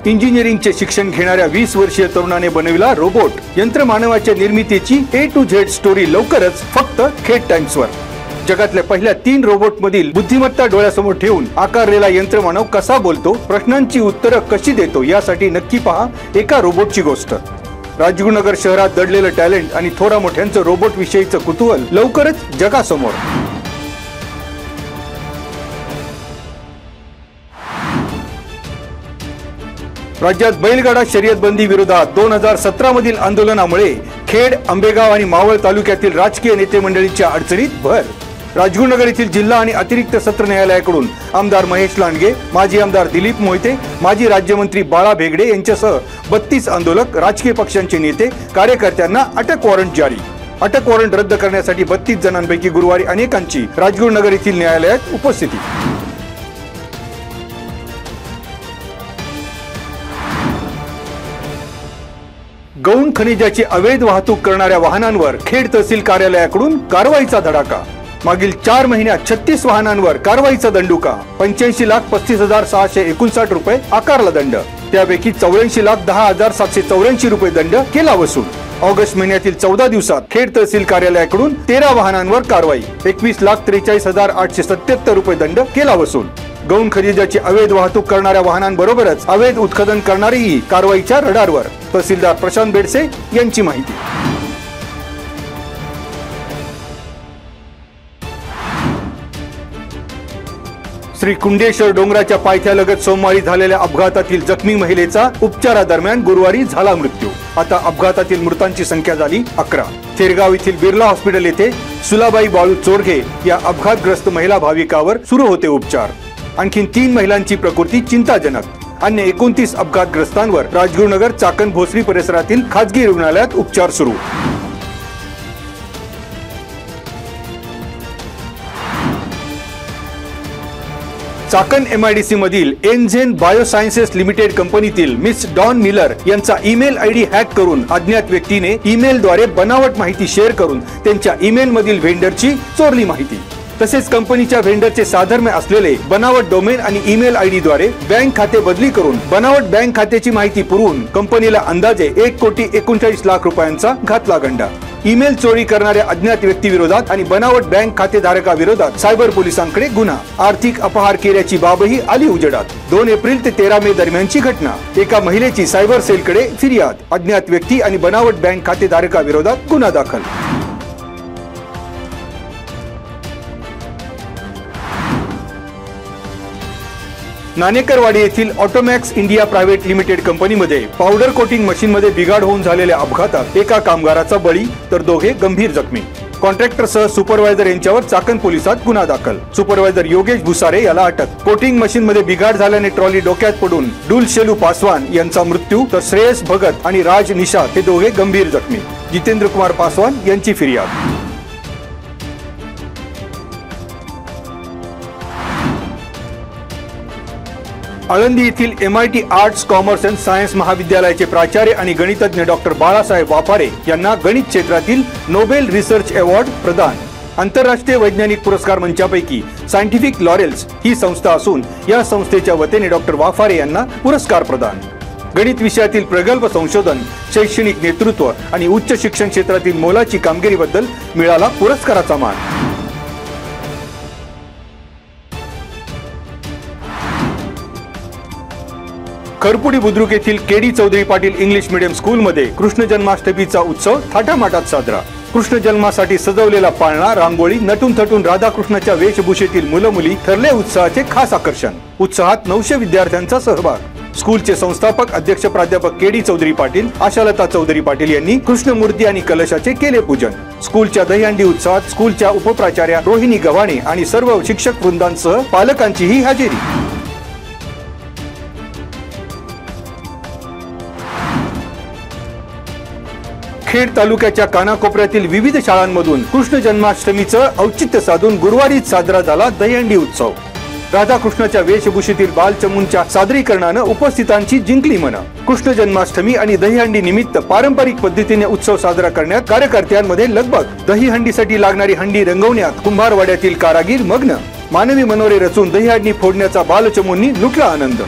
इंजिनिअरिंगचे शिक्षण घेणाऱ्या 20 वर्षीय तरुणाने बनविला रोबोट। यंत्रमानवाच्या निर्मितीची A to Z स्टोरी लवकरच फक्त खेड टाइम्सवर। जगातल्या पहिल्या 3 रोबोट मधील बुद्धिमत्ता डोळ्यासमोर ठेवून आकारलेला यंत्रमानव कसा बोलतो, प्रश्नांची उत्तरं कशी देतो, यासाठी नक्की पहा एका रोबोटची गोष्ट। राजगुरुनगर शहरात दडलेलं टॅलेंट आणि थोरा मोठ्यांचं रोबोट विषयीचं कुतूहल लवकरच जगासमोर। राज्यात बैलगाडा शर्यत बंदी विरोधात 2017 मधील आंदोलनामुळे खेड, आंबेगाव आणि मावळ तालुक्यातील राजकीय नेते मंडळींच्या अडचणीत भर। राजगुरुनगर येथील जिल्हा आणि अतिरिक्त सत्र न्यायालयाकडून आमदार महेश लांडगे, माजी आमदार दिलीप मोहिते, माजी राज्यमंत्री बाळा भेगडे यांच्यासह 32 आंदोलक, राजकीय पक्षांचे नेते, कार्यकर्त्यांना अटक वॉरंट जारी। अटक वॉरंट रद्द करण्यासाठी 32 जणांपैकी गुरुवारी अनेकांची राजगुरुनगर येथील न्यायालयात उपस्थिती। गौण खनिजाची अवैध वाहतूक करणाऱ्या वाहनांवर खेड तहसील कार्यालयाकडून कारवाईचा धडाका। मागील 4 महिन्यात 36 वाहनांवर कारवाईचा दंडुका। 85,35,659 रुपये आकारला दंड। त्यापैकी 84,10,784 रुपये दंड केला वसूल। ऑगस्ट महिन्यातील 14 दिवसात खेड तहसील कार्यालयाकडून 13 वाहनांवर कारवाई। 21,43,877 रुपये दंड केला वसूल। गौण खनिजाची अवैध वाहतूक करणाऱ्या वाहनांबरोबरच अवैध उत्खनन करणारीही कारवाईच्या रडारवर। तहसीलदार प्रशांत बेडसे यांची माहिती। श्री कुंडेश्वर डोंगराच्या पायथ्यालगत सोमवारी झालेल्या अपघातातील जखमी महिलेचा उपचारादरम्यान गुरुवारी झाला मृत्यू। आता अपघातातील मृतांची संख्या झाली 11। थेरगाव येथील बिर्ला हॉस्पिटल येथे सुलाबाई बाळू चोरघे या अपघातग्रस्त महिला भाविकावर सुरू होते उपचार। आणखी 3 महिलांची प्रकृती चिंताजनक। अन्य 29 अपघातग्रस्तांवर राजगुरुनगर, चाकण, भोसरी परिसरातील खासगी रुग्णालयात उपचार सुरू। चाकण MIDC मधील एनझेन बायोसायन्सेस लिमिटेड कंपनीतील मिस डॉन मिलर यांचा ईमेल ID हॅक करून अज्ञात व्यक्तीने ईमेलद्वारे बनावट माहिती शेअर करून त्यांच्या ईमेल मधील व्हेंडरची चोरली माहिती। तसेच कंपनीच्या व्हेंडरचे साधर्म्य असलेले बनावट डोमेन आणि ईमेल ID द्वारे बँक खाते बदली करून बनावट बँक खात्याची माहिती पुरवून कंपनीला अंदाजे 1,39,00,000 रुपयांचा घातला गंडा। ईमेल चोरी करणाऱ्या अज्ञात व्यक्तीविरोधात आणि बनावट बँक खातेधारकाविरोधात सायबर पोलिसांकडे गुन्हा। आर्थिक अपहार केल्याची बाबही आली उजेडात। 2 एप्रिल ते 13 मे दरम्यानची घटना। एका महिलेची सायबर सेलकडे फिर्याद। अज्ञात व्यक्ती आणि बनावट बँक खातेधारकाविरोधात गुन्हा दाखल। नाणेकरवाडी येथील ऑटोमॅक्स इंडिया प्रायव्हेट लिमिटेड कंपनीमध्ये पावडर कोटिंग मशीनमध्ये बिघाड होऊन झालेल्या अपघातात एका कामगाराचा बळी तर 2 गंभीर जखमी। कॉन्ट्रॅक्टरसह सुपरवायझर यांच्यावर चाकण पोलिसात गुन्हा दाखल। सुपरवायझर योगेश भुसारे याला अटक। कोटिंग मशीनमध्ये बिघाड झाल्याने ट्रॉली डोक्यात पडून डुलशेलू पासवान यांचा मृत्यू तर श्रेयस भगत आणि राज निषाद हे 2 गंभीर जखमी। जितेंद्र कुमार पासवान यांची फिर्याद। आळंदी येथील MIT arts, commerce and science महाविद्यालयाचे प्राचार्य आणि गणितज्ञ डॉक्टर बाळासाहेब वाफारे यांना गणित क्षेत्रातील नोबेल रिसर्च अवॉर्ड प्रदान। आंतरराष्ट्रीय वैज्ञानिक पुरस्कार मंचापैकी सायंटिफिक लॉरेल्स ही संस्था असून या संस्थेच्या वतीने डॉक्टर वाफारे यांना पुरस्कार प्रदान। गणित विषयातील प्रगल्भ संशोधन, शैक्षणिक नेतृत्व आणि उच्च शिक्षण क्षेत्रातील मोलाची कामगिरीबद्दल मिळाला पुरस्काराचा मान। खरपुडी बुद्रुक येथील KD Chaudhari Patil English medium स्कूलमध्ये कृष्ण जन्माष्टमीचा उत्सव थाटामाटात साजरा। कृष्ण जन्मासाठी सजवलेला पाळणा, रांगोळी, नटून थटून राधाकृष्णाच्या वेशभूषेतील मुलं मुली ठरले उत्साहाचे खास आकर्षण। उत्साहात 900 विद्यार्थ्यांचा सहभाग। स्कूलचे संस्थापक अध्यक्ष प्राध्यापक केडी चौधरी पाटील, आशालता चौधरी पाटील यांनी कृष्णमूर्ती आणि कलशाचे केले पूजन। स्कूलच्या दहीहंडी उत्सवात स्कूलच्या उपप्राचार्या रोहिणी गव्हाणे आणि सर्व शिक्षक वृंदांसह पालकांचीही हजेरी। खेड तालुक्याच्या कानाकोपऱ्यातील विविध शाळांमधून कृष्ण जन्माष्टमीचं औचित्य साधून गुरुवारीच साजरा झाला दहीहंडी उत्सव। राधाकृष्णाच्या वेशभूषेतील बालचमूंच्या सादरीकरणानं उपस्थितांची जिंकली मन। कृष्ण जन्माष्टमी आणि दहीहंडी निमित्त पारंपरिक पद्धतीने उत्सव साजरा करण्यात कार्यकर्त्यांमध्ये लगबग। दहीहंडीसाठी लागणारी हंडी रंगवण्यात कुंभारवाड्यातील कारागीर मग्न। मानवी मनोरे रचून दहीहंडी फोडण्याचा बालचमूंनी लुटला आनंद।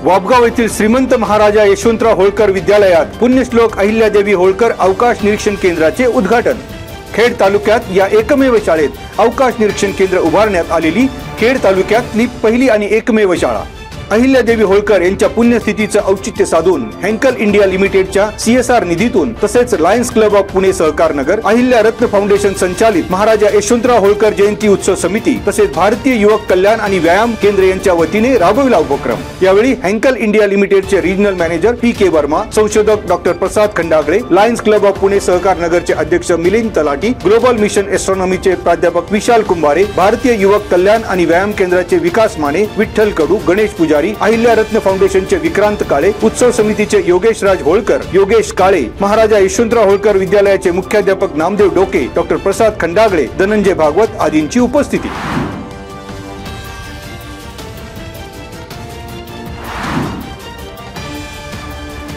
वापगाव येथील श्रीमंत महाराजा यशवंतराव होळकर विद्यालयात पुण्यश्लोक अहिल्यादेवी होळकर अवकाश निरीक्षण केंद्राचे उद्घाटन। खेड तालुक्यात या एकमेव शाळेत अवकाश निरीक्षण केंद्र उभारण्यात आलेली खेड तालुक्यातली पहिली आणि एकमेव शाळा। अहिल्यादेवी होळकर यांच्या पुण्यतिथीचं औचित्य साधून हेंकल इंडिया लिमिटेडच्या CSR निधीतून तसेच Lions Club of Pune Sahakar Nagar, Ahilya रत्न फाउंडेशन संचालित महाराजा यशवंतराव होळकर जयंती उत्सव समिती तसेच भारतीय युवक कल्याण आणि व्यायाम केंद्र यांच्या वतीने राबविला उपक्रम। यावेळी हेंकल इंडिया लिमिटेडचे रिजनल मॅनेजर PK वर्मा, संशोधक doctor Prasad Khandagale, Lions Club of Pune सहकार नगरचे अध्यक्ष मिलिंद तलाटी, ग्लोबल मिशन एस्ट्रॉनॉमीचे प्राध्यापक विशाल कुंभारे, भारतीय युवक कल्याण आणि व्यायाम केंद्राचे विकास माने, विठ्ठल कडू, गणेश पुजारी, अहिल्या रत्न फाउंडेशनचे विक्रांत काळे, उत्सव समितीचे योगेश राज होळकर, योगेश काळे, महाराजा यशवंतराव होळकर विद्यालयाचे मुख्याध्यापक नामदेव डोके, डॉक्टर प्रसाद खंडागळे, धनंजय भागवत आदींची उपस्थिती।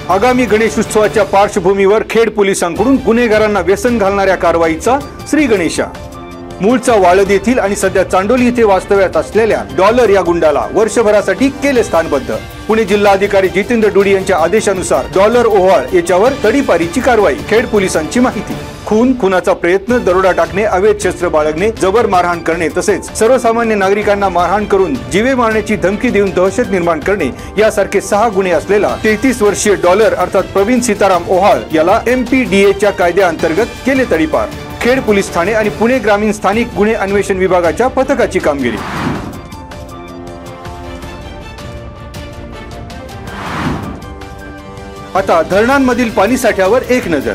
आगामी गणेश उत्सवाच्या पार्श्वभूमीवर खेड पोलिसांकडून गुन्हेगारांना व्यसन घालणाऱ्या कारवाईचा श्री गणेशा। मूळचा वाळद येथील आणि सध्या चांडोली येथे वास्तव्यात असलेल्या डॉलर या गुंडाला वर्षभरासाठी केले स्थानबद्ध। पुणे जिल्हाधिकारी जितेंद्र डुडी यांच्या आदेशानुसार डॉलर ओव्हाळ याच्यावर तडीपारीची कारवाई। खेड पोलिसांची माहिती। खुनाचा प्रयत्न, दरोडा टाकणे, अवैध शस्त्र बाळगणे, जबर मारहाण करणे तसेच सर्वसामान्य नागरिकांना मारहाण करून जीवे मारण्याची धमकी देऊन दहशत निर्माण करणे यासारखे 6 गुन्हे असलेला 33 वर्षीय डॉलर अर्थात प्रवीण सीताराम ओव्हाळ याला MPDAच्या कायद्याअंतर्गत केले तडीपार। खेड पोलीस ठाणे आणि पुणे ग्रामीण स्थानिक गुन्हे अन्वेषण विभागाच्या पथकाची कामगिरी। आता धरणांमधील पाणी साठ्यावर एक नजर।